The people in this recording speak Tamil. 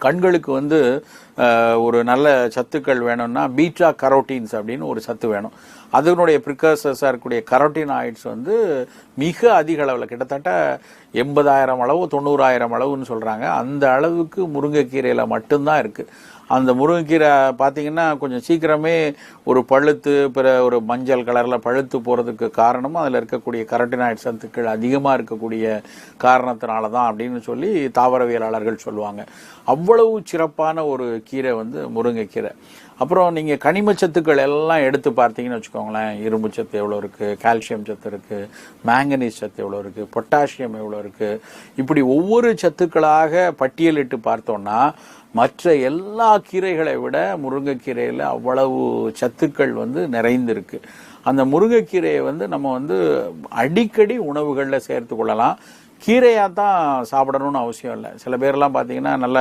கண்களுக்கு வந்து ஒரு நல்ல சத்துக்கள் வேணும்னா பீட்டா கரோட்டீன்ஸ் அப்படின்னு ஒரு சத்து வேணும். அதனுடைய ப்ரிகர்சர்ஸாக இருக்கக்கூடிய கரோட்டினாய்ட்ஸ் வந்து மிக அதிக அளவில் கிட்டத்தட்ட 80,000 அளவு 90,000 அளவுன்னு சொல்கிறாங்க. அந்த அளவுக்கு முருங்கைக்கீரையில் மட்டும்தான் இருக்குது. அந்த முருங்கைக்கீரை பார்த்தீங்கன்னா கொஞ்சம் சீக்கிரமே ஒரு பழுத்து பிற ஒரு மஞ்சள் கலரில் பழுத்து போகிறதுக்கு காரணமும் அதில் இருக்கக்கூடிய கரோட்டினாய்ட் சத்துக்கள் அதிகமாக இருக்கக்கூடிய காரணத்தினால தான் அப்படின்னு சொல்லி தாவரவியலாளர்கள் சொல்லுவாங்க. அவ்வளவு சிறப்பான ஒரு கீரை வந்து முருங்கைக்கீரை. அப்புறம் நீங்கள் கனிமச்சத்துக்கள் எல்லாம் எடுத்து பார்த்தீங்கன்னு வச்சுக்கோங்களேன், இரும்பு சத்து எவ்வளோ இருக்குது, கால்சியம் சத்து இருக்குது, மேங்கனீஸ் சத்து எவ்வளோ இருக்குது, பொட்டாசியம் எவ்வளோ இருக்குது, இப்படி ஒவ்வொரு சத்துக்களாக பட்டியலிட்டு பார்த்தோன்னா மற்ற எல்லா கீரைகளை விட முருங்கைக்கீரையில் அவ்வளவு சத்துக்கள் வந்து நிறைந்திருக்கு. அந்த முருங்கைக்கீரையை வந்து நம்ம வந்து அடிக்கடி உணவுகளில் சேர்த்து கொள்ளலாம். கீரையாக தான் சாப்பிடணும்னு அவசியம் இல்லை. சில பேர்லாம் பார்த்தீங்கன்னா நல்ல